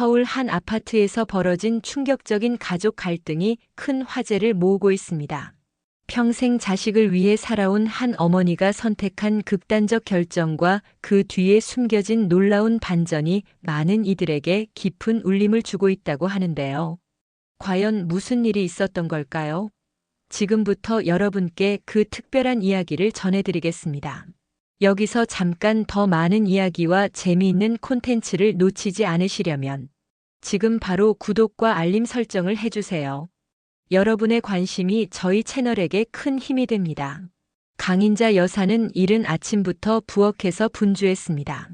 서울 한 아파트에서 벌어진 충격적인 가족 갈등이 큰 화제를 모으고 있습니다. 평생 자식을 위해 살아온 한 어머니가 선택한 극단적 결정과 그 뒤에 숨겨진 놀라운 반전이 많은 이들에게 깊은 울림을 주고 있다고 하는데요. 과연 무슨 일이 있었던 걸까요? 지금부터 여러분께 그 특별한 이야기를 전해드리겠습니다. 여기서 잠깐 더 많은 이야기와 재미있는 콘텐츠를 놓치지 않으시려면 지금 바로 구독과 알림 설정을 해주세요. 여러분의 관심이 저희 채널에게 큰 힘이 됩니다. 강인자 여사는 이른 아침부터 부엌에서 분주했습니다.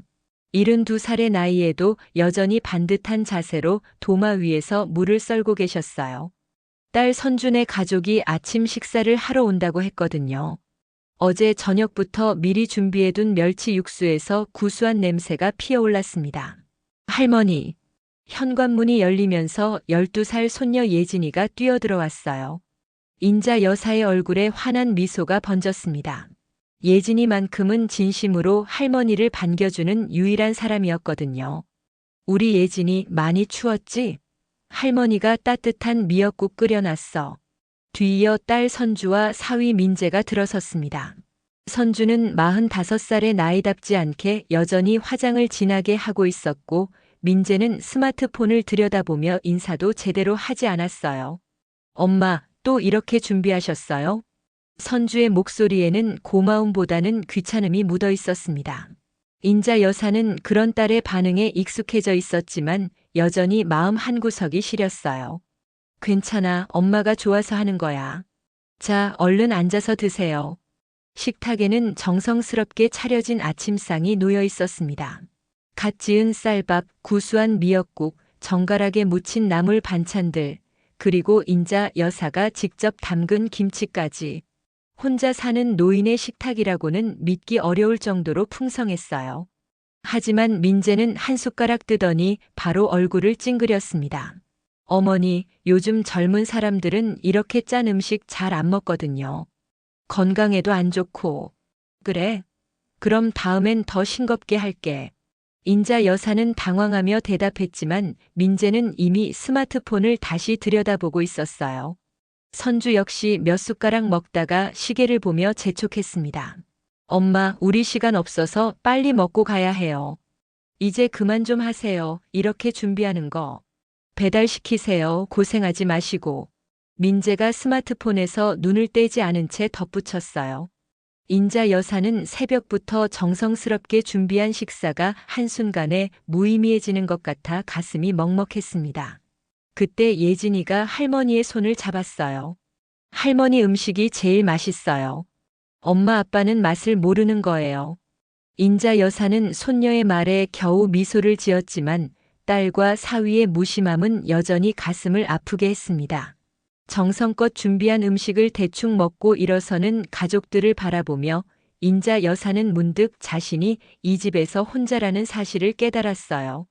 72살의 나이에도 여전히 반듯한 자세로 도마 위에서 물을 썰고 계셨어요. 딸 선준의 가족이 아침 식사를 하러 온다고 했거든요. 어제 저녁부터 미리 준비해둔 멸치 육수에서 구수한 냄새가 피어올랐습니다. 할머니, 현관문이 열리면서 12살 손녀 예진이가 뛰어들어왔어요. 인자 여사의 얼굴에 환한 미소가 번졌습니다. 예진이만큼은 진심으로 할머니를 반겨주는 유일한 사람이었거든요. 우리 예진이 많이 추웠지? 할머니가 따뜻한 미역국 끓여놨어. 뒤이어 딸 선주와 사위 민재가 들어섰습니다. 선주는 45살의 나이답지 않게 여전히 화장을 진하게 하고 있었고, 민재는 스마트폰을 들여다보며 인사도 제대로 하지 않았어요. 엄마, 또 이렇게 준비하셨어요? 선주의 목소리에는 고마움보다는 귀찮음이 묻어 있었습니다. 인자 여사는 그런 딸의 반응에 익숙해져 있었지만 여전히 마음 한구석이 시렸어요. 괜찮아, 엄마가 좋아서 하는 거야. 자, 얼른 앉아서 드세요. 식탁에는 정성스럽게 차려진 아침상이 놓여 있었습니다. 갓 지은 쌀밥, 구수한 미역국, 정갈하게 무친 나물 반찬들, 그리고 인자 여사가 직접 담근 김치까지. 혼자 사는 노인의 식탁이라고는 믿기 어려울 정도로 풍성했어요. 하지만 민재는 한 숟가락 뜨더니 바로 얼굴을 찡그렸습니다. 어머니, 요즘 젊은 사람들은 이렇게 짠 음식 잘 안 먹거든요. 건강에도 안 좋고. 그래? 그럼 다음엔 더 싱겁게 할게. 인자 여사는 당황하며 대답했지만 민재는 이미 스마트폰을 다시 들여다보고 있었어요. 선주 역시 몇 숟가락 먹다가 시계를 보며 재촉했습니다. 엄마, 우리 시간 없어서 빨리 먹고 가야 해요. 이제 그만 좀 하세요. 이렇게 준비하는 거. 배달시키세요. 고생하지 마시고. 민재가 스마트폰에서 눈을 떼지 않은 채 덧붙였어요. 인자 여사는 새벽부터 정성스럽게 준비한 식사가 한순간에 무의미해지는 것 같아 가슴이 먹먹했습니다. 그때 예진이가 할머니의 손을 잡았어요. 할머니 음식이 제일 맛있어요. 엄마 아빠는 맛을 모르는 거예요. 인자 여사는 손녀의 말에 겨우 미소를 지었지만 딸과 사위의 무심함은 여전히 가슴을 아프게 했습니다. 정성껏 준비한 음식을 대충 먹고 일어서는 가족들을 바라보며 인자 여사는 문득 자신이 이 집에서 혼자라는 사실을 깨달았어요.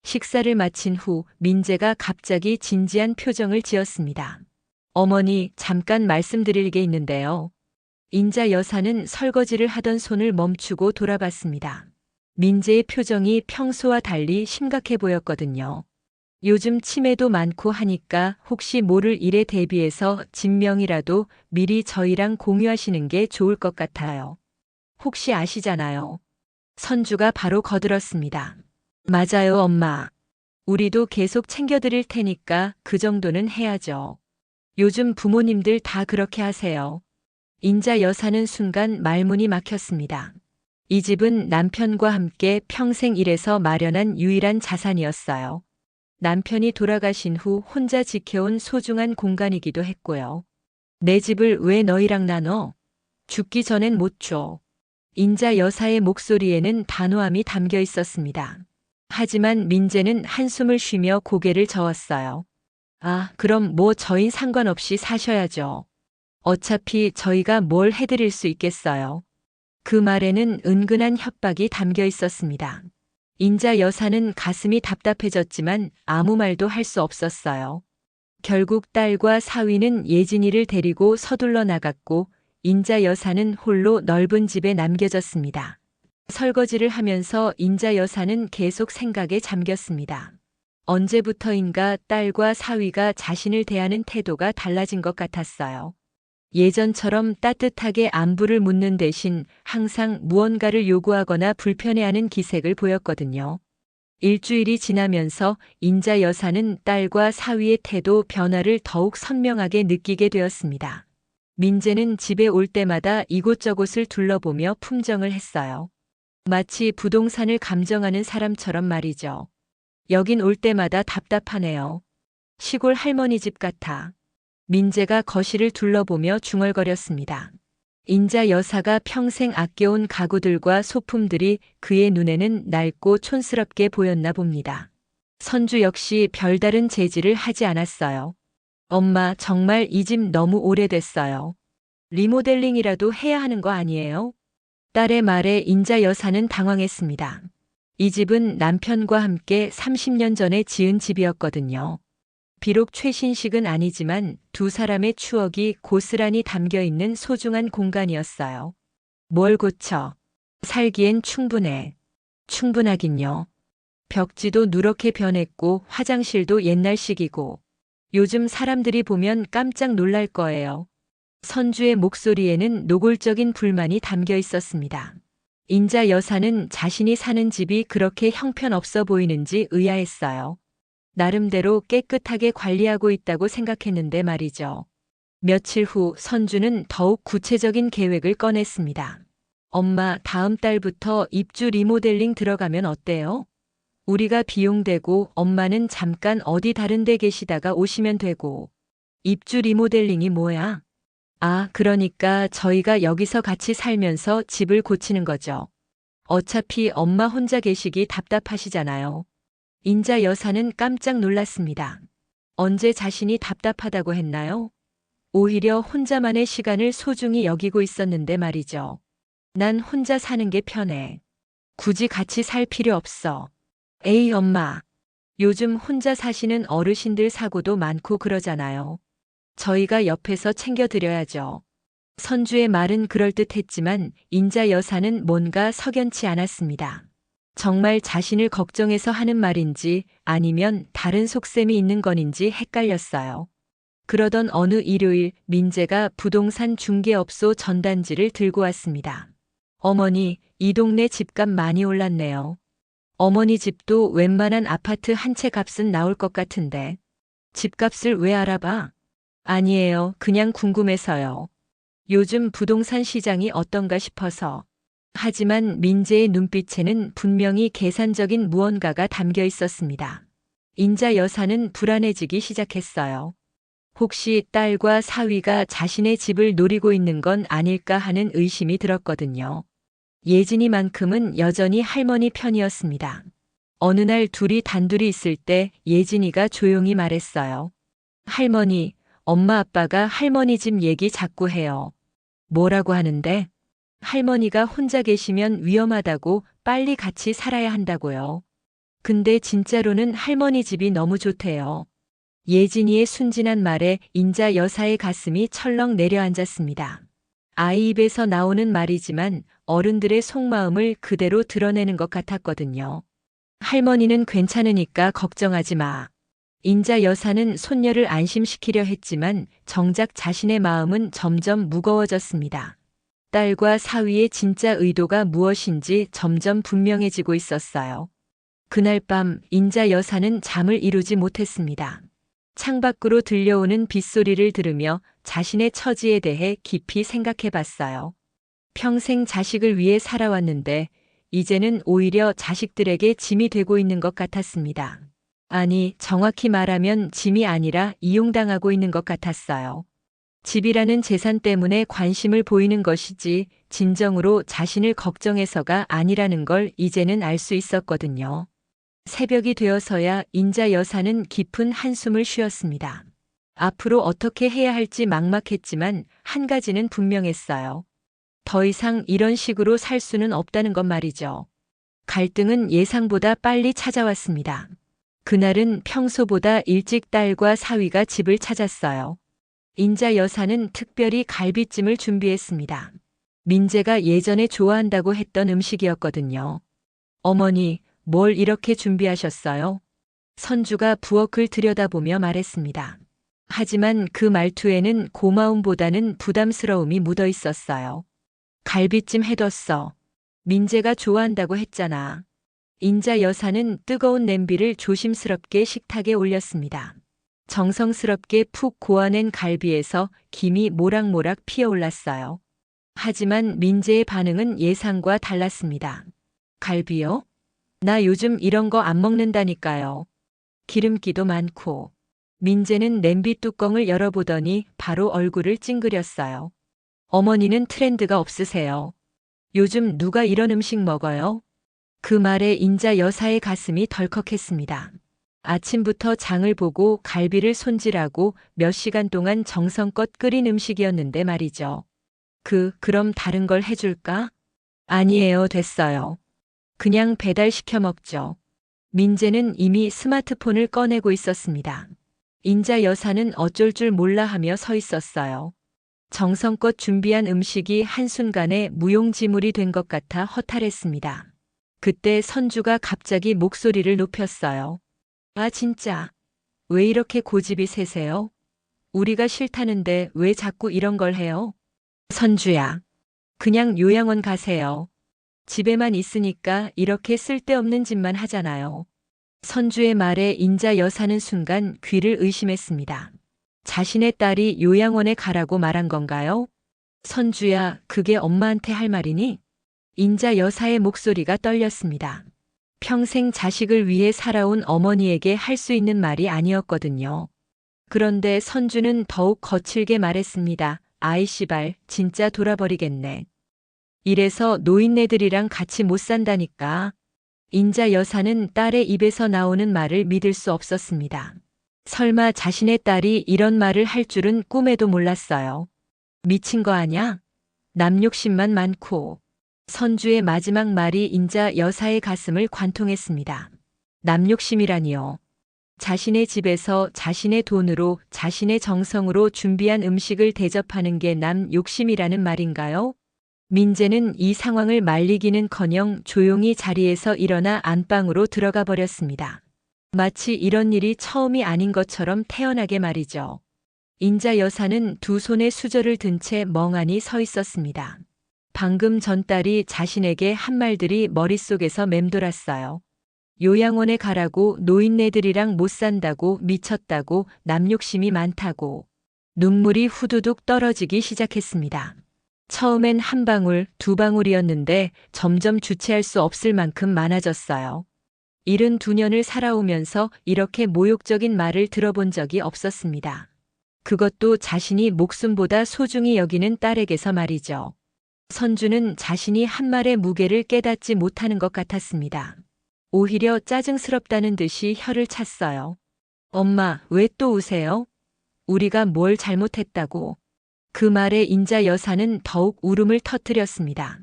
식사를 마친 후 민재가 갑자기 진지한 표정을 지었습니다. 어머니, 잠깐 말씀드릴 게 있는데요. 인자 여사는 설거지를 하던 손을 멈추고 돌아봤습니다. 민재의 표정이 평소와 달리 심각해 보였거든요. 요즘 치매도 많고 하니까 혹시 모를 일에 대비해서 진명이라도 미리 저희랑 공유하시는 게 좋을 것 같아요. 혹시 아시잖아요. 선주가 바로 거들었습니다. 맞아요, 엄마. 우리도 계속 챙겨드릴 테니까 그 정도는 해야죠. 요즘 부모님들 다 그렇게 하세요. 인자 여사는 순간 말문이 막혔습니다. 이 집은 남편과 함께 평생 일해서 마련한 유일한 자산이었어요. 남편이 돌아가신 후 혼자 지켜온 소중한 공간이기도 했고요. 내 집을 왜 너희랑 나눠? 죽기 전엔 못 줘. 인자 여사의 목소리에는 단호함이 담겨 있었습니다. 하지만 민재는 한숨을 쉬며 고개를 저었어요. 아, 그럼 뭐 저흰 상관없이 사셔야죠. 어차피 저희가 뭘 해드릴 수 있겠어요. 그 말에는 은근한 협박이 담겨 있었습니다. 인자 여사는 가슴이 답답해졌지만 아무 말도 할 수 없었어요. 결국 딸과 사위는 예진이를 데리고 서둘러 나갔고 인자 여사는 홀로 넓은 집에 남겨졌습니다. 설거지를 하면서 인자 여사는 계속 생각에 잠겼습니다. 언제부터인가 딸과 사위가 자신을 대하는 태도가 달라진 것 같았어요. 예전처럼 따뜻하게 안부를 묻는 대신 항상 무언가를 요구하거나 불편해하는 기색을 보였거든요. 일주일이 지나면서 인자 여사는 딸과 사위의 태도 변화를 더욱 선명하게 느끼게 되었습니다. 민재는 집에 올 때마다 이곳저곳을 둘러보며 품정을 했어요. 마치 부동산을 감정하는 사람처럼 말이죠. 여긴 올 때마다 답답하네요. 시골 할머니 집 같아. 민재가 거실을 둘러보며 중얼거렸습니다. 인자 여사가 평생 아껴온 가구들과 소품들이 그의 눈에는 낡고 촌스럽게 보였나 봅니다. 선주 역시 별다른 제지를 하지 않았어요. 엄마, 정말 이 집 너무 오래됐어요. 리모델링이라도 해야 하는 거 아니에요? 딸의 말에 인자 여사는 당황했습니다. 이 집은 남편과 함께 30년 전에 지은 집이었거든요. 비록 최신식은 아니지만 두 사람의 추억이 고스란히 담겨 있는 소중한 공간이었어요. 뭘 고쳐? 살기엔 충분해. 충분하긴요. 벽지도 누렇게 변했고 화장실도 옛날식이고 요즘 사람들이 보면 깜짝 놀랄 거예요. 선주의 목소리에는 노골적인 불만이 담겨 있었습니다. 인자 여사는 자신이 사는 집이 그렇게 형편없어 보이는지 의아했어요. 나름대로 깨끗하게 관리하고 있다고 생각했는데 말이죠. 며칠 후 선주는 더욱 구체적인 계획을 꺼냈습니다. 엄마, 다음 달부터 입주 리모델링 들어가면 어때요? 우리가 비용 대고 엄마는 잠깐 어디 다른 데 계시다가 오시면 되고. 입주 리모델링이 뭐야? 아, 그러니까 저희가 여기서 같이 살면서 집을 고치는 거죠. 어차피 엄마 혼자 계시기 답답하시잖아요. 인자 여사는 깜짝 놀랐습니다. 언제 자신이 답답하다고 했나요? 오히려 혼자만의 시간을 소중히 여기고 있었는데 말이죠. 난 혼자 사는 게 편해. 굳이 같이 살 필요 없어. 에이, 엄마. 요즘 혼자 사시는 어르신들 사고도 많고 그러잖아요. 저희가 옆에서 챙겨드려야죠. 선주의 말은 그럴듯했지만 인자 여사는 뭔가 석연치 않았습니다. 정말 자신을 걱정해서 하는 말인지 아니면 다른 속셈이 있는 건인지 헷갈렸어요. 그러던 어느 일요일 민재가 부동산 중개업소 전단지를 들고 왔습니다. 어머니, 이 동네 집값 많이 올랐네요. 어머니 집도 웬만한 아파트 한 채 값은 나올 것 같은데. 집값을 왜 알아봐? 아니에요. 그냥 궁금해서요. 요즘 부동산 시장이 어떤가 싶어서. 하지만 민재의 눈빛에는 분명히 계산적인 무언가가 담겨 있었습니다. 인자 여사는 불안해지기 시작했어요. 혹시 딸과 사위가 자신의 집을 노리고 있는 건 아닐까 하는 의심이 들었거든요. 예진이만큼은 여전히 할머니 편이었습니다. 어느 날 둘이 단둘이 있을 때 예진이가 조용히 말했어요. 할머니, 엄마 아빠가 할머니 집 얘기 자꾸 해요. 뭐라고 하는데? 할머니가 혼자 계시면 위험하다고 빨리 같이 살아야 한다고요. 근데 진짜로는 할머니 집이 너무 좋대요. 예진이의 순진한 말에 인자 여사의 가슴이 철렁 내려앉았습니다. 아이 입에서 나오는 말이지만 어른들의 속마음을 그대로 드러내는 것 같았거든요. 할머니는 괜찮으니까 걱정하지 마. 인자 여사는 손녀를 안심시키려 했지만 정작 자신의 마음은 점점 무거워졌습니다. 딸과 사위의 진짜 의도가 무엇인지 점점 분명해지고 있었어요. 그날 밤 인자 여사는 잠을 이루지 못했습니다. 창밖으로 들려오는 빗소리를 들으며 자신의 처지에 대해 깊이 생각해 봤어요. 평생 자식을 위해 살아왔는데 이제는 오히려 자식들에게 짐이 되고 있는 것 같았습니다. 아니, 정확히 말하면 짐이 아니라 이용당하고 있는 것 같았어요. 집이라는 재산 때문에 관심을 보이는 것이지 진정으로 자신을 걱정해서가 아니라는 걸 이제는 알 수 있었거든요. 새벽이 되어서야 인자 여사는 깊은 한숨을 쉬었습니다. 앞으로 어떻게 해야 할지 막막했지만 한 가지는 분명했어요. 더 이상 이런 식으로 살 수는 없다는 것 말이죠. 갈등은 예상보다 빨리 찾아왔습니다. 그날은 평소보다 일찍 딸과 사위가 집을 찾았어요. 인자 여사는 특별히 갈비찜을 준비했습니다. 민재가 예전에 좋아한다고 했던 음식이었거든요. 어머니, 뭘 이렇게 준비하셨어요? 선주가 부엌을 들여다보며 말했습니다. 하지만 그 말투에는 고마움보다는 부담스러움이 묻어 있었어요. 갈비찜 해뒀어. 민재가 좋아한다고 했잖아. 인자 여사는 뜨거운 냄비를 조심스럽게 식탁에 올렸습니다. 정성스럽게 푹 고아낸 갈비에서 김이 모락모락 피어올랐어요. 하지만 민재의 반응은 예상과 달랐습니다. 갈비요? 나 요즘 이런 거 안 먹는다니까요. 기름기도 많고. 민재는 냄비 뚜껑을 열어보더니 바로 얼굴을 찡그렸어요. 어머니는 트렌드가 없으세요. 요즘 누가 이런 음식 먹어요? 그 말에 인자 여사의 가슴이 덜컥했습니다. 아침부터 장을 보고 갈비를 손질하고 몇 시간 동안 정성껏 끓인 음식이었는데 말이죠. 그럼 다른 걸 해줄까? 아니에요, 됐어요. 그냥 배달시켜 먹죠. 민재는 이미 스마트폰을 꺼내고 있었습니다. 인자 여사는 어쩔 줄 몰라 하며 서 있었어요. 정성껏 준비한 음식이 한순간에 무용지물이 된 것 같아 허탈했습니다. 그때 선주가 갑자기 목소리를 높였어요. 아, 진짜. 왜 이렇게 고집이 세세요? 우리가 싫다는데 왜 자꾸 이런 걸 해요? 선주야. 그냥 요양원 가세요. 집에만 있으니까 이렇게 쓸데없는 짓만 하잖아요. 선주의 말에 인자 여사는 순간 귀를 의심했습니다. 자신의 딸이 요양원에 가라고 말한 건가요? 선주야, 그게 엄마한테 할 말이니? 인자 여사의 목소리가 떨렸습니다. 평생 자식을 위해 살아온 어머니에게 할 수 있는 말이 아니었거든요. 그런데 선주는 더욱 거칠게 말했습니다. 아이 씨발, 진짜 돌아버리겠네. 이래서 노인네들이랑 같이 못 산다니까. 인자 여사는 딸의 입에서 나오는 말을 믿을 수 없었습니다. 설마 자신의 딸이 이런 말을 할 줄은 꿈에도 몰랐어요. 미친 거 아냐? 남 욕심만 많고. 선주의 마지막 말이 인자 여사의 가슴을 관통했습니다. 남 욕심이라니요. 자신의 집에서 자신의 돈으로 자신의 정성으로 준비한 음식을 대접하는 게 남 욕심이라는 말인가요? 민재는 이 상황을 말리기는커녕 조용히 자리에서 일어나 안방으로 들어가 버렸습니다. 마치 이런 일이 처음이 아닌 것처럼 태연하게 말이죠. 인자 여사는 두 손에 수저를 든 채 멍하니 서 있었습니다. 방금 전 딸이 자신에게 한 말들이 머릿속에서 맴돌았어요. 요양원에 가라고, 노인네들이랑 못 산다고, 미쳤다고, 남 욕심이 많다고. 눈물이 후두둑 떨어지기 시작했습니다. 처음엔 한 방울, 두 방울이었는데 점점 주체할 수 없을 만큼 많아졌어요. 72년을 살아오면서 이렇게 모욕적인 말을 들어본 적이 없었습니다. 그것도 자신이 목숨보다 소중히 여기는 딸에게서 말이죠. 선주는 자신이 한 말의 무게를 깨닫지 못하는 것 같았습니다. 오히려 짜증스럽다는 듯이 혀를 찼어요. 엄마, 왜 또 우세요? 우리가 뭘 잘못했다고. 그 말에 인자 여사는 더욱 울음을 터뜨렸습니다.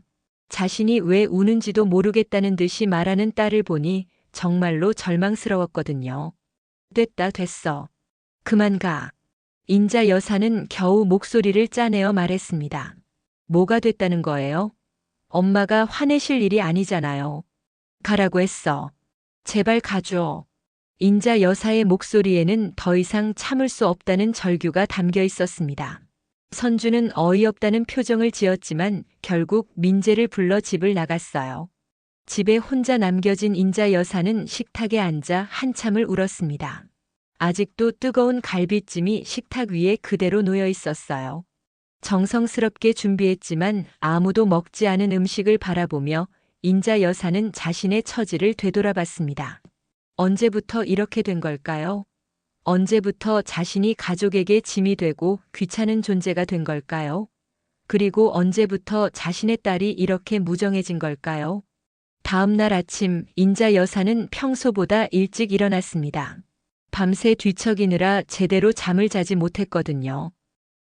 자신이 왜 우는지도 모르겠다는 듯이 말하는 딸을 보니 정말로 절망스러웠거든요. 됐어. 그만 가. 인자 여사는 겨우 목소리를 짜내어 말했습니다. 뭐가 됐다는 거예요? 엄마가 화내실 일이 아니잖아요. 가라고 했어. 제발 가줘. 인자 여사의 목소리에는 더 이상 참을 수 없다는 절규가 담겨 있었습니다. 선주는 어이없다는 표정을 지었지만 결국 민재를 불러 집을 나갔어요. 집에 혼자 남겨진 인자 여사는 식탁에 앉아 한참을 울었습니다. 아직도 뜨거운 갈비찜이 식탁 위에 그대로 놓여 있었어요. 정성스럽게 준비했지만 아무도 먹지 않은 음식을 바라보며 인자 여사는 자신의 처지를 되돌아봤습니다. 언제부터 이렇게 된 걸까요? 언제부터 자신이 가족에게 짐이 되고 귀찮은 존재가 된 걸까요? 그리고 언제부터 자신의 딸이 이렇게 무정해진 걸까요? 다음 날 아침 인자 여사는 평소보다 일찍 일어났습니다. 밤새 뒤척이느라 제대로 잠을 자지 못했거든요.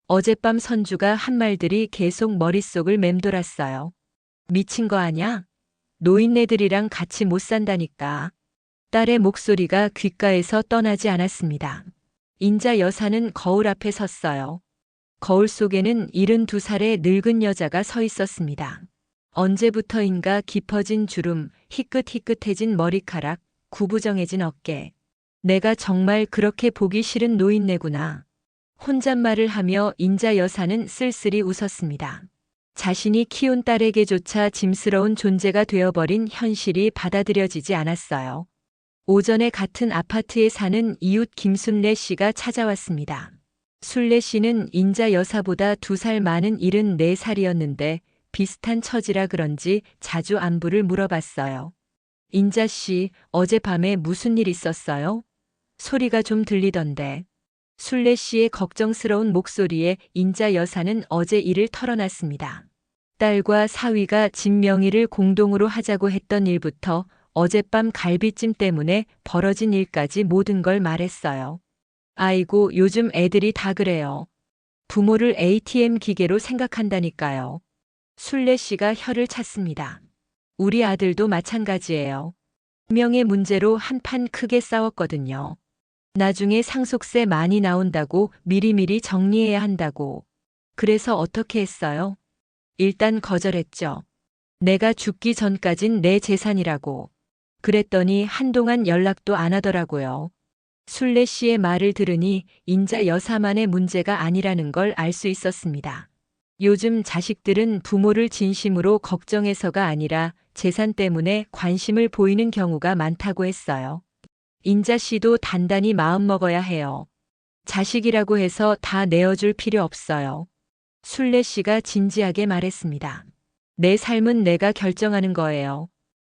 어젯밤 선주가 한 말들이 계속 머릿속을 맴돌았어요. 미친 거 아냐? 노인네들이랑 같이 못 산다니까. 딸의 목소리가 귓가에서 떠나지 않았습니다. 인자 여사는 거울 앞에 섰어요. 거울 속에는 72살의 늙은 여자가 서 있었습니다. 언제부터인가 깊어진 주름, 희끗희끗해진 머리카락, 구부정해진 어깨. 내가 정말 그렇게 보기 싫은 노인네구나. 혼잣말을 하며 인자 여사는 쓸쓸히 웃었습니다. 자신이 키운 딸에게조차 짐스러운 존재가 되어버린 현실이 받아들여지지 않았어요. 오전에 같은 아파트에 사는 이웃 김순례 씨가 찾아왔습니다. 순례 씨는 인자 여사보다 2살 많은 74살이었는데 비슷한 처지라 그런지 자주 안부를 물어봤어요. 인자 씨, 어젯밤에 무슨 일 있었어요? 소리가 좀 들리던데. 순례 씨의 걱정스러운 목소리에 인자 여사는 어제 일을 털어놨습니다. 딸과 사위가 집 명의를 공동으로 하자고 했던 일부터 어젯밤 갈비찜 때문에 벌어진 일까지 모든 걸 말했어요. 아이고, 요즘 애들이 다 그래요. 부모를 ATM 기계로 생각한다니까요. 순례 씨가 혀를 찼습니다. 우리 아들도 마찬가지예요. 명의 문제로 한판 크게 싸웠거든요. 나중에 상속세 많이 나온다고 미리미리 정리해야 한다고. 그래서 어떻게 했어요? 일단 거절했죠. 내가 죽기 전까진 내 재산이라고. 그랬더니 한동안 연락도 안 하더라고요. 순례 씨의 말을 들으니 인자 여사만의 문제가 아니라는 걸 알 수 있었습니다. 요즘 자식들은 부모를 진심으로 걱정해서가 아니라 재산 때문에 관심을 보이는 경우가 많다고 했어요. 인자 씨도 단단히 마음먹어야 해요. 자식이라고 해서 다 내어줄 필요 없어요. 순례 씨가 진지하게 말했습니다. 내 삶은 내가 결정하는 거예요.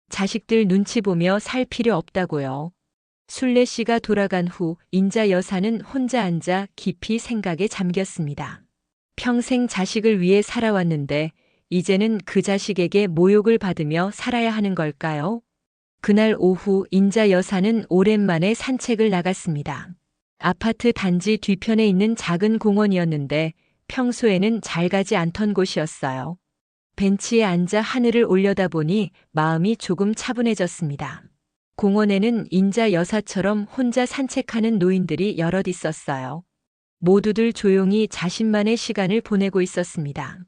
자식들 눈치 보며 살 필요 없다고요. 순례 씨가 돌아간 후 인자 여사는 혼자 앉아 깊이 생각에 잠겼습니다. 평생 자식을 위해 살아왔는데 이제는 그 자식에게 모욕을 받으며 살아야 하는 걸까요? 그날 오후 인자 여사는 오랜만에 산책을 나갔습니다. 아파트 단지 뒤편에 있는 작은 공원이었는데 평소에는 잘 가지 않던 곳이었어요. 벤치에 앉아 하늘을 올려다보니 마음이 조금 차분해졌습니다. 공원에는 인자 여사처럼 혼자 산책하는 노인들이 여럿 있었어요. 모두들 조용히 자신만의 시간을 보내고 있었습니다.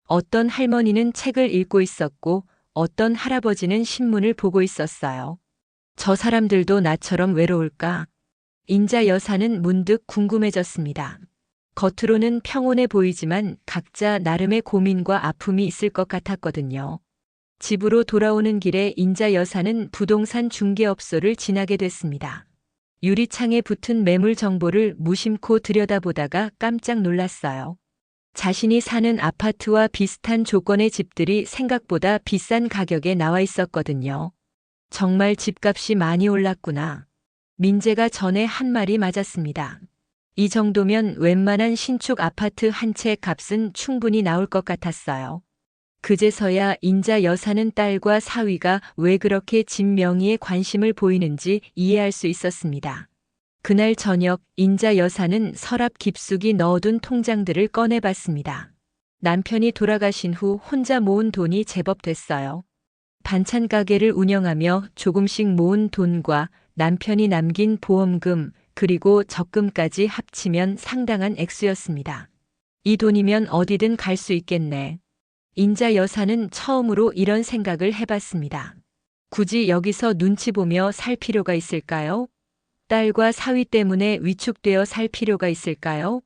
어떤 할머니는 책을 읽고 있었고 어떤 할아버지는 신문을 보고 있었어요. 저 사람들도 나처럼 외로울까? 인자 여사는 문득 궁금해졌습니다. 겉으로는 평온해 보이지만 각자 나름의 고민과 아픔이 있을 것 같았거든요. 집으로 돌아오는 길에 인자 여사는 부동산 중개업소를 지나게 됐습니다. 유리창에 붙은 매물 정보를 무심코 들여다보다가 깜짝 놀랐어요. 자신이 사는 아파트와 비슷한 조건의 집들이 생각보다 비싼 가격에 나와 있었거든요. 정말 집값이 많이 올랐구나. 민재가 전에 한 말이 맞았습니다. 이 정도면 웬만한 신축 아파트 한 채 값은 충분히 나올 것 같았어요. 그제서야 인자 여사는 딸과 사위가 왜 그렇게 집 명의에 관심을 보이는지 이해할 수 있었습니다. 그날 저녁 인자 여사는 서랍 깊숙이 넣어둔 통장들을 꺼내봤습니다. 남편이 돌아가신 후 혼자 모은 돈이 제법 됐어요. 반찬 가게를 운영하며 조금씩 모은 돈과 남편이 남긴 보험금 그리고 적금까지 합치면 상당한 액수였습니다. 이 돈이면 어디든 갈 수 있겠네. 인자 여사는 처음으로 이런 생각을 해봤습니다. 굳이 여기서 눈치 보며 살 필요가 있을까요? 딸과 사위 때문에 위축되어 살 필요가 있을까요?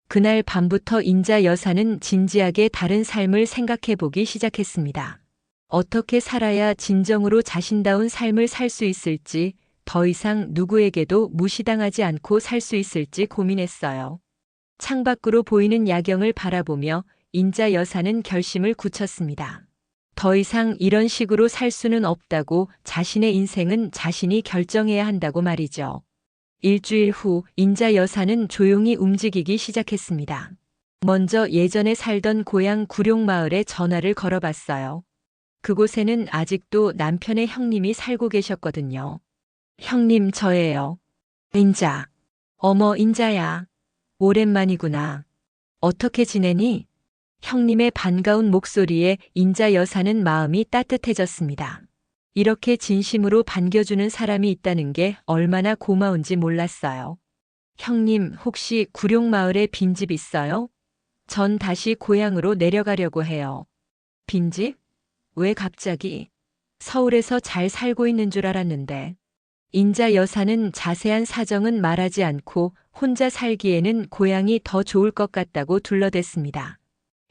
그날 밤부터 인자 여사는 진지하게 다른 삶을 생각해보기 시작했습니다. 어떻게 살아야 진정으로 자신다운 삶을 살 수 있을지, 더 이상 누구에게도 무시당하지 않고 살 수 있을지 고민했어요. 창밖으로 보이는 야경을 바라보며 인자 여사는 결심을 굳혔습니다. 더 이상 이런 식으로 살 수는 없다고 자신의 인생은 자신이 결정해야 한다고 말이죠. 일주일 후 인자 여사는 조용히 움직이기 시작했습니다. 먼저 예전에 살던 고향 구룡마을에 전화를 걸어봤어요. 그곳에는 아직도 남편의 형님이 살고 계셨거든요. 형님, 저예요. 인자. 어머, 인자야. 오랜만이구나. 어떻게 지내니? 형님의 반가운 목소리에 인자 여사는 마음이 따뜻해졌습니다. 이렇게 진심으로 반겨주는 사람이 있다는 게 얼마나 고마운지 몰랐어요. 형님, 혹시 구룡마을에 빈집 있어요? 전 다시 고향으로 내려가려고 해요. 빈집? 왜 갑자기? 서울에서 잘 살고 있는 줄 알았는데. 인자 여사는 자세한 사정은 말하지 않고 혼자 살기에는 고향이 더 좋을 것 같다고 둘러댔습니다.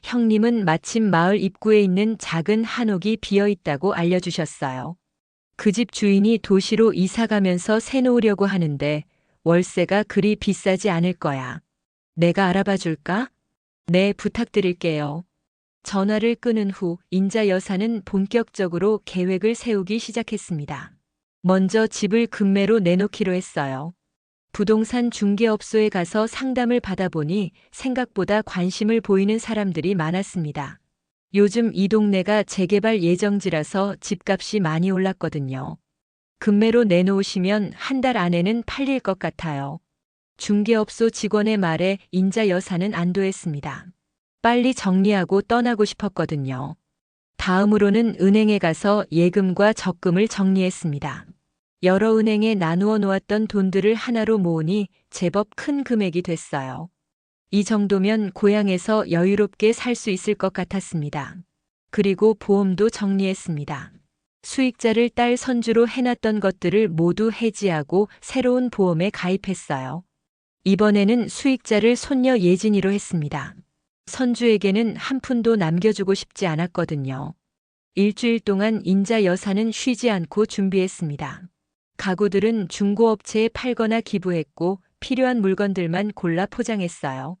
형님은 마침 마을 입구에 있는 작은 한옥이 비어 있다고 알려주셨어요. 그 집 주인이 도시로 이사 가면서 새 놓으려고 하는데 월세가 그리 비싸지 않을 거야. 내가 알아봐 줄까? 네, 부탁드릴게요. 전화를 끊은 후 인자 여사는 본격적으로 계획을 세우기 시작했습니다. 먼저 집을 급매로 내놓기로 했어요. 부동산 중개업소에 가서 상담을 받아보니 생각보다 관심을 보이는 사람들이 많았습니다. 요즘 이 동네가 재개발 예정지라서 집값이 많이 올랐거든요. 급매로 내놓으시면 한 달 안에는 팔릴 것 같아요. 중개업소 직원의 말에 인자 여사는 안도했습니다. 빨리 정리하고 떠나고 싶었거든요. 다음으로는 은행에 가서 예금과 적금을 정리했습니다. 여러 은행에 나누어 놓았던 돈들을 하나로 모으니 제법 큰 금액이 됐어요. 이 정도면 고향에서 여유롭게 살 수 있을 것 같았습니다. 그리고 보험도 정리했습니다. 수익자를 딸 선주로 해놨던 것들을 모두 해지하고 새로운 보험에 가입했어요. 이번에는 수익자를 손녀 예진이로 했습니다. 선주에게는 한 푼도 남겨주고 싶지 않았거든요. 일주일 동안 인자 여사는 쉬지 않고 준비했습니다. 가구들은 중고업체에 팔거나 기부했고 필요한 물건들만 골라 포장했어요.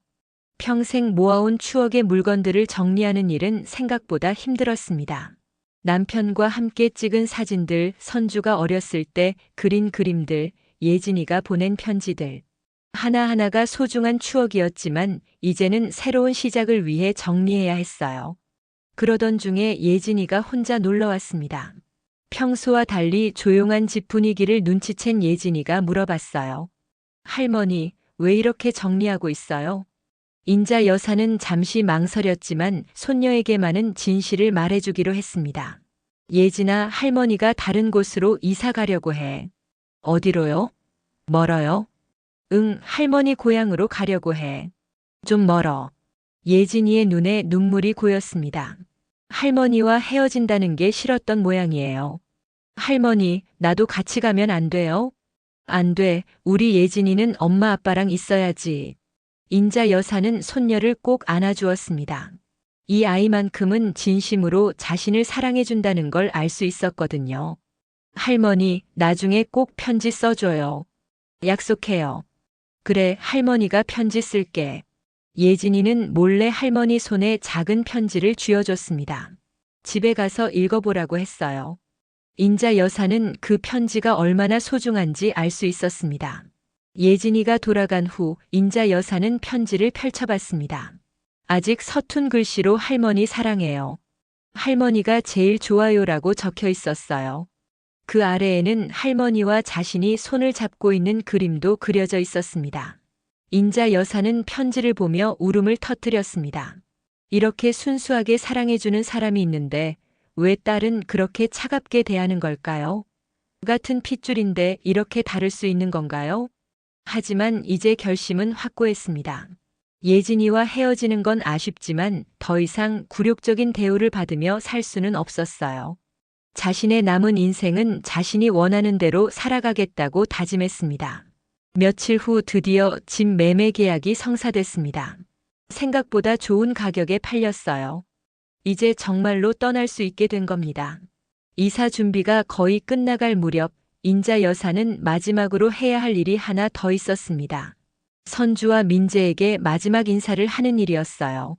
평생 모아온 추억의 물건들을 정리하는 일은 생각보다 힘들었습니다. 남편과 함께 찍은 사진들, 선주가 어렸을 때 그린 그림들, 예진이가 보낸 편지들. 하나하나가 소중한 추억이었지만 이제는 새로운 시작을 위해 정리해야 했어요. 그러던 중에 예진이가 혼자 놀러 왔습니다. 평소와 달리 조용한 집 분위기를 눈치챈 예진이가 물어봤어요. 할머니, 왜 이렇게 정리하고 있어요? 인자 여사는 잠시 망설였지만 손녀에게만은 진실을 말해주기로 했습니다. 예진아, 할머니가 다른 곳으로 이사 가려고 해. 어디로요? 멀어요? 응, 할머니 고향으로 가려고 해. 좀 멀어. 예진이의 눈에 눈물이 고였습니다. 할머니와 헤어진다는 게 싫었던 모양이에요. 할머니, 나도 같이 가면 안 돼요? 안 돼. 우리 예진이는 엄마 아빠랑 있어야지. 인자 여사는 손녀를 꼭 안아주었습니다. 이 아이만큼은 진심으로 자신을 사랑해준다는 걸 알 수 있었거든요. 할머니, 나중에 꼭 편지 써줘요. 약속해요. 그래, 할머니가 편지 쓸게. 예진이는 몰래 할머니 손에 작은 편지를 쥐어줬습니다. 집에 가서 읽어보라고 했어요. 인자 여사는 그 편지가 얼마나 소중한지 알 수 있었습니다. 예진이가 돌아간 후 인자 여사는 편지를 펼쳐봤습니다. 아직 서툰 글씨로 할머니 사랑해요. 할머니가 제일 좋아요라고 적혀 있었어요. 그 아래에는 할머니와 자신이 손을 잡고 있는 그림도 그려져 있었습니다. 인자 여사는 편지를 보며 울음을 터뜨렸습니다. 이렇게 순수하게 사랑해주는 사람이 있는데 왜 딸은 그렇게 차갑게 대하는 걸까요? 같은 핏줄인데 이렇게 다를 수 있는 건가요? 하지만 이제 결심은 확고했습니다. 예진이와 헤어지는 건 아쉽지만 더 이상 굴욕적인 대우를 받으며 살 수는 없었어요. 자신의 남은 인생은 자신이 원하는 대로 살아가겠다고 다짐했습니다. 며칠 후 드디어 집 매매 계약이 성사됐습니다. 생각보다 좋은 가격에 팔렸어요. 이제 정말로 떠날 수 있게 된 겁니다. 이사 준비가 거의 끝나갈 무렵 인자 여사는 마지막으로 해야 할 일이 하나 더 있었습니다. 선주와 민재에게 마지막 인사를 하는 일이었어요.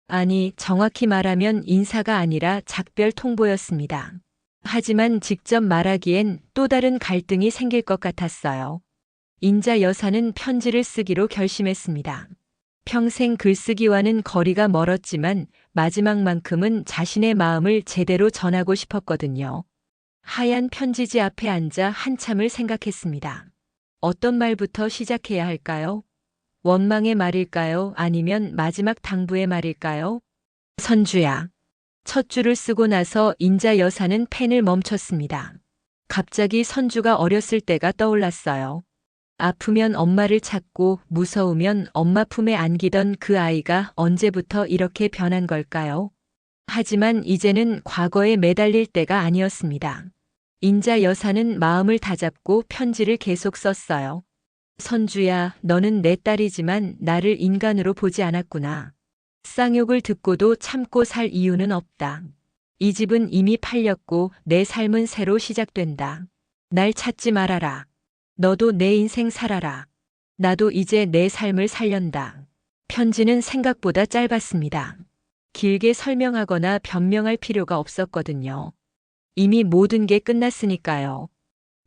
아니, 정확히 말하면 인사가 아니라 작별 통보였습니다. 하지만 직접 말하기엔 또 다른 갈등이 생길 것 같았어요. 인자 여사는 편지를 쓰기로 결심했습니다. 평생 글쓰기와는 거리가 멀었지만 마지막만큼은 자신의 마음을 제대로 전하고 싶었거든요. 하얀 편지지 앞에 앉아 한참을 생각했습니다. 어떤 말부터 시작해야 할까요? 원망의 말일까요? 아니면 마지막 당부의 말일까요? 선주야. 첫 줄을 쓰고 나서 인자 여사는 펜을 멈췄습니다. 갑자기 선주가 어렸을 때가 떠올랐어요. 아프면 엄마를 찾고 무서우면 엄마 품에 안기던 그 아이가 언제부터 이렇게 변한 걸까요? 하지만 이제는 과거에 매달릴 때가 아니었습니다. 인자 여사는 마음을 다잡고 편지를 계속 썼어요. 선주야, 너는 내 딸이지만 나를 인간으로 보지 않았구나. 쌍욕을 듣고도 참고 살 이유는 없다. 이 집은 이미 팔렸고 내 삶은 새로 시작된다. 날 찾지 말아라. 너도 내 인생 살아라. 나도 이제 내 삶을 살련다. 편지는 생각보다 짧았습니다. 길게 설명하거나 변명할 필요가 없었거든요. 이미 모든 게 끝났으니까요.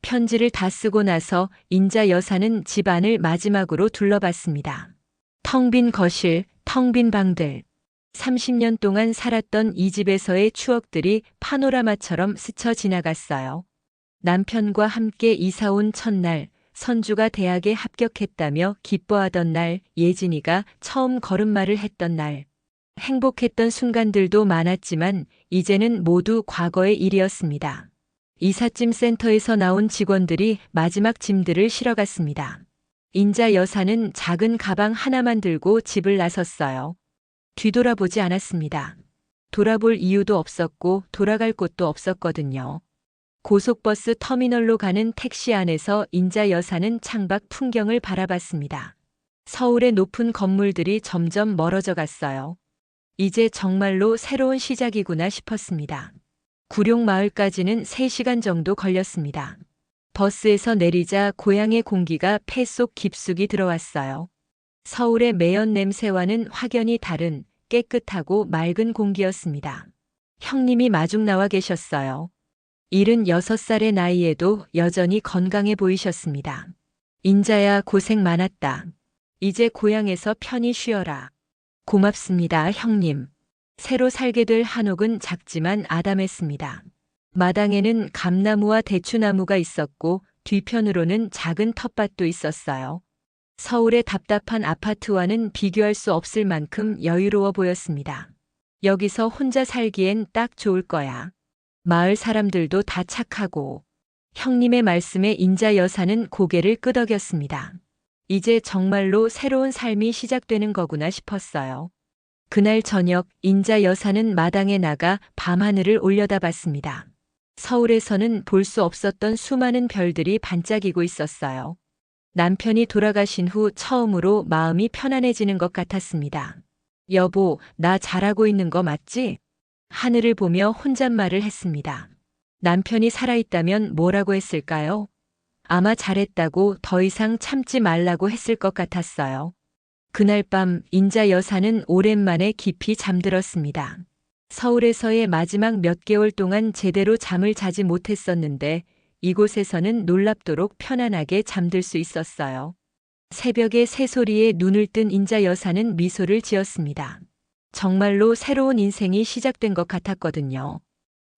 편지를 다 쓰고 나서 인자 여사는 집 안을 마지막으로 둘러봤습니다. 텅 빈 거실, 텅 빈 방들. 30년 동안 살았던 이 집에서의 추억들이 파노라마처럼 스쳐 지나갔어요. 남편과 함께 이사 온 첫날, 선주가 대학에 합격했다며 기뻐하던 날, 예진이가 처음 걸음마를 했던 날. 행복했던 순간들도 많았지만 이제는 모두 과거의 일이었습니다. 이삿짐 센터에서 나온 직원들이 마지막 짐들을 실어갔습니다. 인자 여사는 작은 가방 하나만 들고 집을 나섰어요. 뒤돌아보지 않았습니다. 돌아볼 이유도 없었고 돌아갈 곳도 없었거든요. 고속버스 터미널로 가는 택시 안에서 인자 여사는 창밖 풍경을 바라봤습니다. 서울의 높은 건물들이 점점 멀어져 갔어요. 이제 정말로 새로운 시작이구나 싶었습니다. 구룡마을까지는 3시간 정도 걸렸습니다. 버스에서 내리자 고향의 공기가 폐 속 깊숙이 들어왔어요. 서울의 매연 냄새와는 확연히 다른 깨끗하고 맑은 공기였습니다. 형님이 마중 나와 계셨어요. 76살의 나이에도 여전히 건강해 보이셨습니다. 인자야, 고생 많았다. 이제 고향에서 편히 쉬어라. 고맙습니다, 형님. 새로 살게 될 한옥은 작지만 아담했습니다. 마당에는 감나무와 대추나무가 있었고 뒤편으로는 작은 텃밭도 있었어요. 서울의 답답한 아파트와는 비교할 수 없을 만큼 여유로워 보였습니다. 여기서 혼자 살기엔 딱 좋을 거야. 마을 사람들도 다 착하고. 형님의 말씀에 인자 여사는 고개를 끄덕였습니다. 이제 정말로 새로운 삶이 시작되는 거구나 싶었어요. 그날 저녁 인자 여사는 마당에 나가 밤하늘을 올려다봤습니다. 서울에서는 볼 수 없었던 수많은 별들이 반짝이고 있었어요. 남편이 돌아가신 후 처음으로 마음이 편안해지는 것 같았습니다. 여보, 나 잘하고 있는 거 맞지? 하늘을 보며 혼잣말을 했습니다. 남편이 살아있다면 뭐라고 했을까요? 아마 잘했다고 더 이상 참지 말라고 했을 것 같았어요. 그날 밤 인자 여사는 오랜만에 깊이 잠들었습니다. 서울에서의 마지막 몇 개월 동안 제대로 잠을 자지 못했었는데 이곳에서는 놀랍도록 편안하게 잠들 수 있었어요. 새벽의 새소리에 눈을 뜬 인자 여사는 미소를 지었습니다. 정말로 새로운 인생이 시작된 것 같았거든요.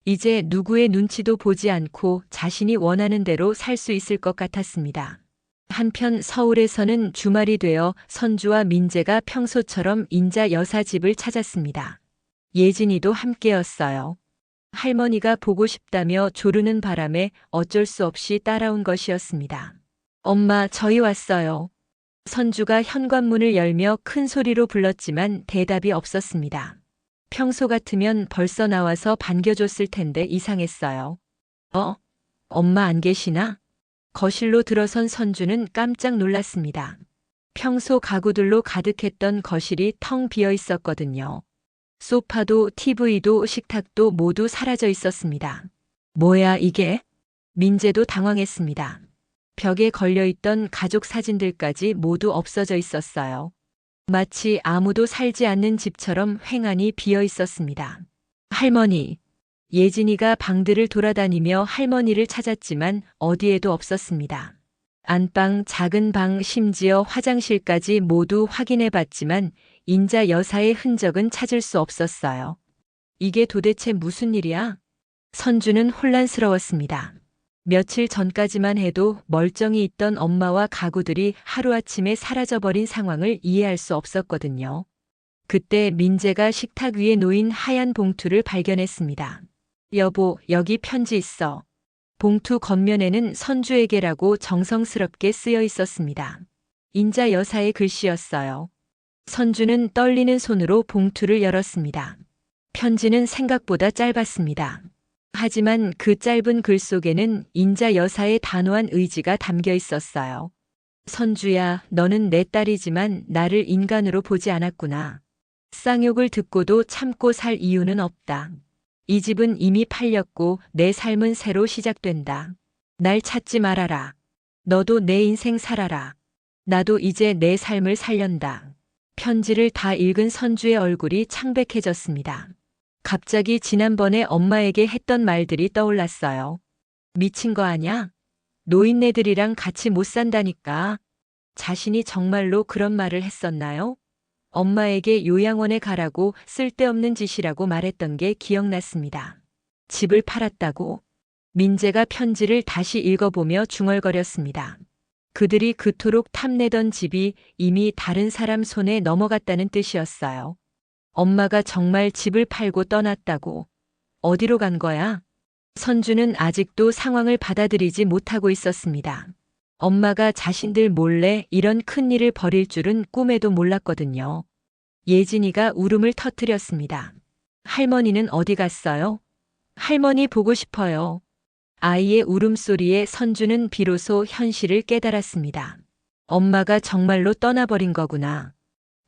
이제 누구의 눈치도 보지 않고 자신이 원하는 대로 살 수 있을 것 같았습니다. 한편 서울에서는 주말이 되어 선주와 민재가 평소처럼 인자 여사 집을 찾았습니다. 예진이도 함께였어요. 할머니가 보고 싶다며 조르는 바람에 어쩔 수 없이 따라온 것이었습니다. 엄마, 저희 왔어요. 선주가 현관문을 열며 큰 소리로 불렀지만 대답이 없었습니다. 평소 같으면 벌써 나와서 반겨줬을 텐데 이상했어요. 엄마 안 계시나? 거실로 들어선 선주는 깜짝 놀랐습니다. 평소 가구들로 가득했던 거실이 텅 비어 있었거든요. 소파도 TV도 식탁도 모두 사라져 있었습니다. 뭐야 이게? 민재도 당황했습니다. 벽에 걸려있던 가족 사진들까지 모두 없어져 있었어요. 마치 아무도 살지 않는 집처럼 횡하니 비어 있었습니다. 할머니. 예진이가 방들을 돌아다니며 할머니를 찾았지만 어디에도 없었습니다. 안방, 작은 방, 심지어 화장실까지 모두 확인해 봤지만 인자 여사의 흔적은 찾을 수 없었어요. 이게 도대체 무슨 일이야? 선주는 혼란스러웠습니다. 며칠 전까지만 해도 멀쩡히 있던 엄마와 가구들이 하루아침에 사라져버린 상황을 이해할 수 없었거든요. 그때 민재가 식탁 위에 놓인 하얀 봉투를 발견했습니다. 여보, 여기 편지 있어. 봉투 겉면에는 선주에게라고 정성스럽게 쓰여 있었습니다. 인자 여사의 글씨였어요. 선주는 떨리는 손으로 봉투를 열었습니다. 편지는 생각보다 짧았습니다. 하지만 그 짧은 글 속에는 인자 여사의 단호한 의지가 담겨 있었어요. 선주야, 너는 내 딸이지만 나를 인간으로 보지 않았구나. 쌍욕을 듣고도 참고 살 이유는 없다. 이 집은 이미 팔렸고 내 삶은 새로 시작된다. 날 찾지 말아라. 너도 내 인생 살아라. 나도 이제 내 삶을 살련다. 편지를 다 읽은 선주의 얼굴이 창백해졌습니다. 갑자기 지난번에 엄마에게 했던 말들이 떠올랐어요. 미친 거 아냐? 노인네들이랑 같이 못 산다니까. 자신이 정말로 그런 말을 했었나요? 엄마에게 요양원에 가라고 쓸데없는 짓이라고 말했던 게 기억났습니다. 집을 팔았다고? 민재가 편지를 다시 읽어보며 중얼거렸습니다. 그들이 그토록 탐내던 집이 이미 다른 사람 손에 넘어갔다는 뜻이었어요. 엄마가 정말 집을 팔고 떠났다고. 어디로 간 거야? 선주는 아직도 상황을 받아들이지 못하고 있었습니다. 엄마가 자신들 몰래 이런 큰일을 벌일 줄은 꿈에도 몰랐거든요. 예진이가 울음을 터뜨렸습니다. 할머니는 어디 갔어요? 할머니 보고 싶어요. 아이의 울음소리에 선주는 비로소 현실을 깨달았습니다. 엄마가 정말로 떠나버린 거구나.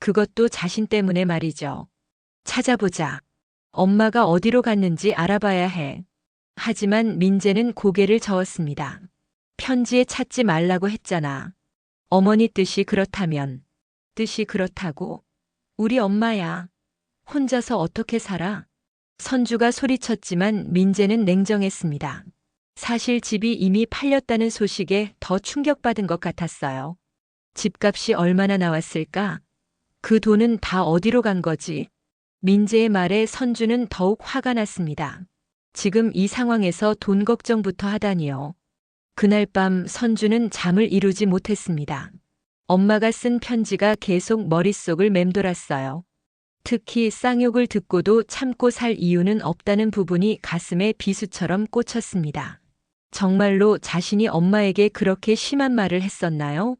그것도 자신 때문에 말이죠. 찾아보자. 엄마가 어디로 갔는지 알아봐야 해. 하지만 민재는 고개를 저었습니다. 편지에 찾지 말라고 했잖아. 어머니 뜻이 그렇다면. 뜻이 그렇다고? 우리 엄마야. 혼자서 어떻게 살아? 선주가 소리쳤지만 민재는 냉정했습니다. 사실 집이 이미 팔렸다는 소식에 더 충격받은 것 같았어요. 집값이 얼마나 나왔을까? 그 돈은 다 어디로 간 거지? 민재의 말에 선주는 더욱 화가 났습니다. 지금 이 상황에서 돈 걱정부터 하다니요. 그날 밤 선주는 잠을 이루지 못했습니다. 엄마가 쓴 편지가 계속 머릿속을 맴돌았어요. 특히 쌍욕을 듣고도 참고 살 이유는 없다는 부분이 가슴에 비수처럼 꽂혔습니다. 정말로 자신이 엄마에게 그렇게 심한 말을 했었나요?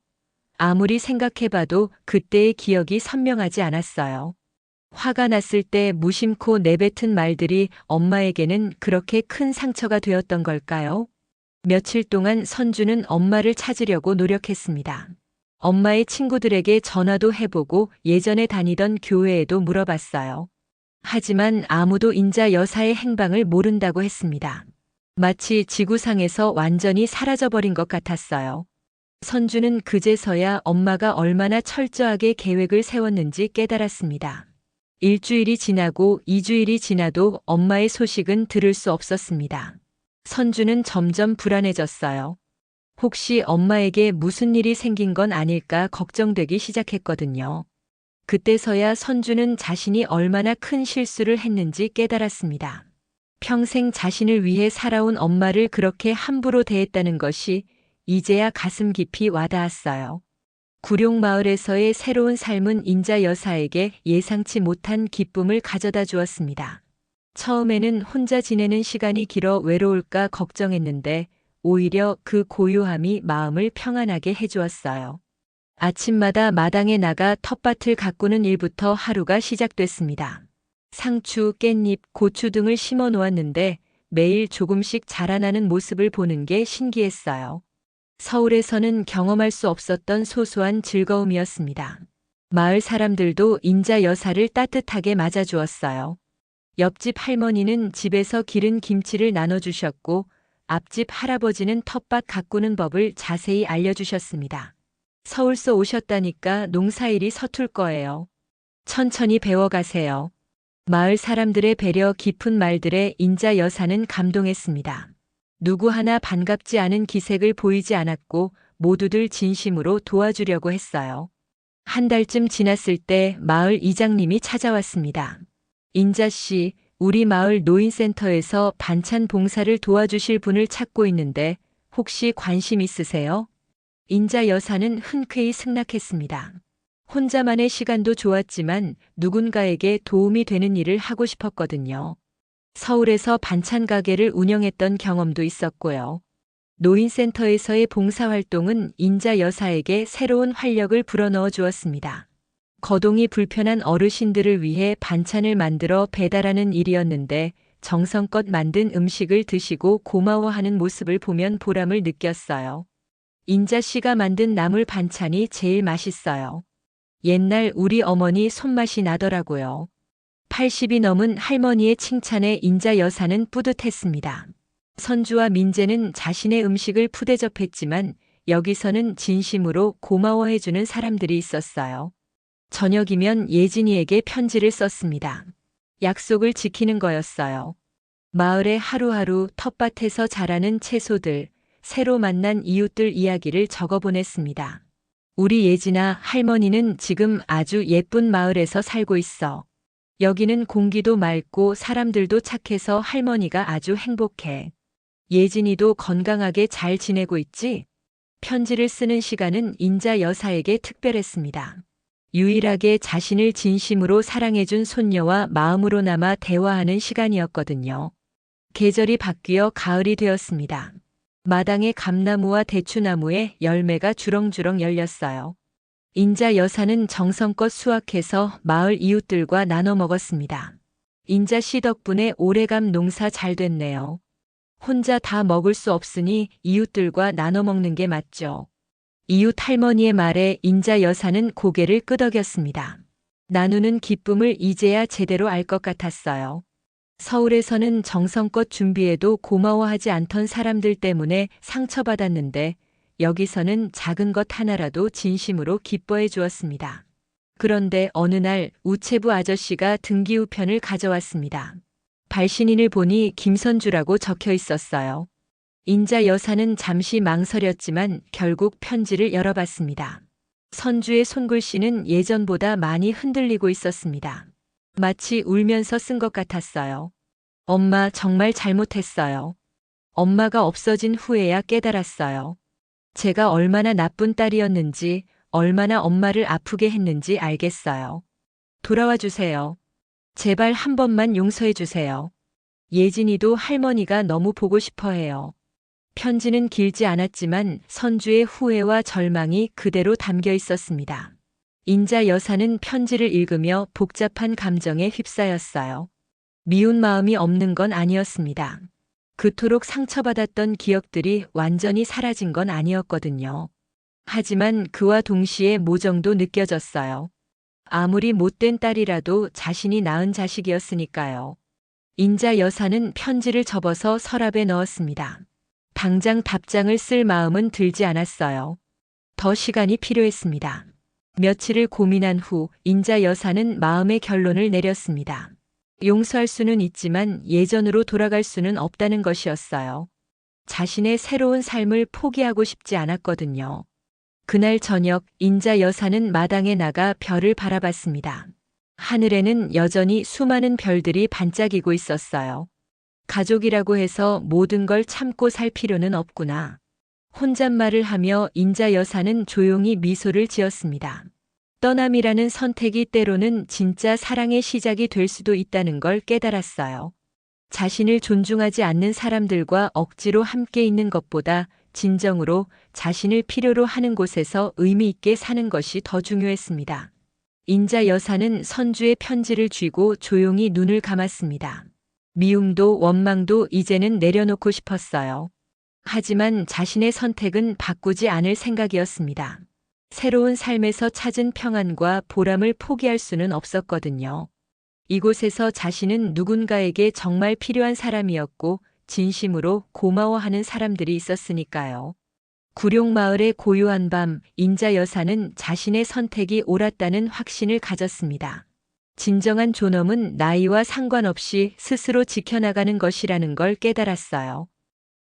아무리 생각해봐도 그때의 기억이 선명하지 않았어요. 화가 났을 때 무심코 내뱉은 말들이 엄마에게는 그렇게 큰 상처가 되었던 걸까요? 며칠 동안 선주는 엄마를 찾으려고 노력했습니다. 엄마의 친구들에게 전화도 해보고 예전에 다니던 교회에도 물어봤어요. 하지만 아무도 인자 여사의 행방을 모른다고 했습니다. 마치 지구상에서 완전히 사라져버린 것 같았어요. 선주는 그제서야 엄마가 얼마나 철저하게 계획을 세웠는지 깨달았습니다. 일주일이 지나고 2주일이 지나도 엄마의 소식은 들을 수 없었습니다. 선주는 점점 불안해졌어요. 혹시 엄마에게 무슨 일이 생긴 건 아닐까 걱정되기 시작했거든요. 그때서야 선주는 자신이 얼마나 큰 실수를 했는지 깨달았습니다. 평생 자신을 위해 살아온 엄마를 그렇게 함부로 대했다는 것이 이제야 가슴 깊이 와닿았어요. 구룡마을에서의 새로운 삶은 인자 여사에게 예상치 못한 기쁨을 가져다 주었습니다. 처음에는 혼자 지내는 시간이 길어 외로울까 걱정했는데 오히려 그 고요함이 마음을 평안하게 해주었어요. 아침마다 마당에 나가 텃밭을 가꾸는 일부터 하루가 시작됐습니다. 상추, 깻잎, 고추 등을 심어 놓았는데 매일 조금씩 자라나는 모습을 보는 게 신기했어요. 서울에서는 경험할 수 없었던 소소한 즐거움이었습니다. 마을 사람들도 인자 여사를 따뜻하게 맞아주었어요. 옆집 할머니는 집에서 기른 김치를 나눠주셨고 앞집 할아버지는 텃밭 가꾸는 법을 자세히 알려주셨습니다. 서울서 오셨다니까 농사일이 서툴 거예요. 천천히 배워가세요. 마을 사람들의 배려 깊은 말들에 인자 여사는 감동했습니다. 누구 하나 반갑지 않은 기색을 보이지 않았고 모두들 진심으로 도와주려고 했어요. 한 달쯤 지났을 때 마을 이장님이 찾아왔습니다. 인자 씨, 우리 마을 노인센터에서 반찬 봉사를 도와주실 분을 찾고 있는데 혹시 관심 있으세요? 인자 여사는 흔쾌히 승낙했습니다. 혼자만의 시간도 좋았지만 누군가에게 도움이 되는 일을 하고 싶었거든요. 서울에서 반찬 가게를 운영했던 경험도 있었고요. 노인센터에서의 봉사활동은 인자 여사에게 새로운 활력을 불어넣어 주었습니다. 거동이 불편한 어르신들을 위해 반찬을 만들어 배달하는 일이었는데 정성껏 만든 음식을 드시고 고마워하는 모습을 보면 보람을 느꼈어요. 인자 씨가 만든 나물 반찬이 제일 맛있어요. 옛날 우리 어머니 손맛이 나더라고요. 80이 넘은 할머니의 칭찬에 인자 여사는 뿌듯했습니다. 선주와 민재는 자신의 음식을 푸대접했지만 여기서는 진심으로 고마워해주는 사람들이 있었어요. 저녁이면 예진이에게 편지를 썼습니다. 약속을 지키는 거였어요. 마을의 하루하루 텃밭에서 자라는 채소들, 새로 만난 이웃들 이야기를 적어보냈습니다. 우리 예진아, 할머니는 지금 아주 예쁜 마을에서 살고 있어. 여기는 공기도 맑고 사람들도 착해서 할머니가 아주 행복해. 예진이도 건강하게 잘 지내고 있지? 편지를 쓰는 시간은 인자 여사에게 특별했습니다. 유일하게 자신을 진심으로 사랑해준 손녀와 마음으로 남아 대화하는 시간이었거든요. 계절이 바뀌어 가을이 되었습니다. 마당의 감나무와 대추나무에 열매가 주렁주렁 열렸어요. 인자 여사는 정성껏 수확해서 마을 이웃들과 나눠 먹었습니다. 인자 씨 덕분에 오래감 농사 잘 됐네요. 혼자 다 먹을 수 없으니 이웃들과 나눠 먹는 게 맞죠. 이웃 할머니의 말에 인자 여사는 고개를 끄덕였습니다. 나누는 기쁨을 이제야 제대로 알 것 같았어요. 서울에서는 정성껏 준비해도 고마워하지 않던 사람들 때문에 상처받았는데 여기서는 작은 것 하나라도 진심으로 기뻐해 주었습니다. 그런데 어느 날 우체부 아저씨가 등기우편을 가져왔습니다. 발신인을 보니 김선주라고 적혀 있었어요. 인자 여사는 잠시 망설였지만 결국 편지를 열어봤습니다. 선주의 손글씨는 예전보다 많이 흔들리고 있었습니다. 마치 울면서 쓴 것 같았어요. 엄마, 정말 잘못했어요. 엄마가 없어진 후에야 깨달았어요. 제가 얼마나 나쁜 딸이었는지, 얼마나 엄마를 아프게 했는지 알겠어요. 돌아와 주세요. 제발 한 번만 용서해 주세요. 예진이도 할머니가 너무 보고 싶어 해요. 편지는 길지 않았지만 선주의 후회와 절망이 그대로 담겨 있었습니다. 인자 여사는 편지를 읽으며 복잡한 감정에 휩싸였어요. 미운 마음이 없는 건 아니었습니다. 그토록 상처받았던 기억들이 완전히 사라진 건 아니었거든요. 하지만 그와 동시에 모정도 느껴졌어요. 아무리 못된 딸이라도 자신이 낳은 자식이었으니까요. 인자 여사는 편지를 접어서 서랍에 넣었습니다. 당장 답장을 쓸 마음은 들지 않았어요. 더 시간이 필요했습니다. 며칠을 고민한 후 인자 여사는 마음의 결론을 내렸습니다. 용서할 수는 있지만 예전으로 돌아갈 수는 없다는 것이었어요. 자신의 새로운 삶을 포기하고 싶지 않았거든요. 그날 저녁 인자 여사는 마당에 나가 별을 바라봤습니다. 하늘에는 여전히 수많은 별들이 반짝이고 있었어요. 가족이라고 해서 모든 걸 참고 살 필요는 없구나. 혼잣말을 하며 인자 여사는 조용히 미소를 지었습니다. 떠남이라는 선택이 때로는 진짜 사랑의 시작이 될 수도 있다는 걸 깨달았어요. 자신을 존중하지 않는 사람들과 억지로 함께 있는 것보다 진정으로 자신을 필요로 하는 곳에서 의미 있게 사는 것이 더 중요했습니다. 인자 여사는 선주의 편지를 쥐고 조용히 눈을 감았습니다. 미움도 원망도 이제는 내려놓고 싶었어요. 하지만 자신의 선택은 바꾸지 않을 생각이었습니다. 새로운 삶에서 찾은 평안과 보람을 포기할 수는 없었거든요. 이곳에서 자신은 누군가에게 정말 필요한 사람이었고 진심으로 고마워하는 사람들이 있었으니까요. 구룡마을의 고요한 밤, 인자 여사는 자신의 선택이 옳았다는 확신을 가졌습니다. 진정한 존엄은 나이와 상관없이 스스로 지켜나가는 것이라는 걸 깨달았어요.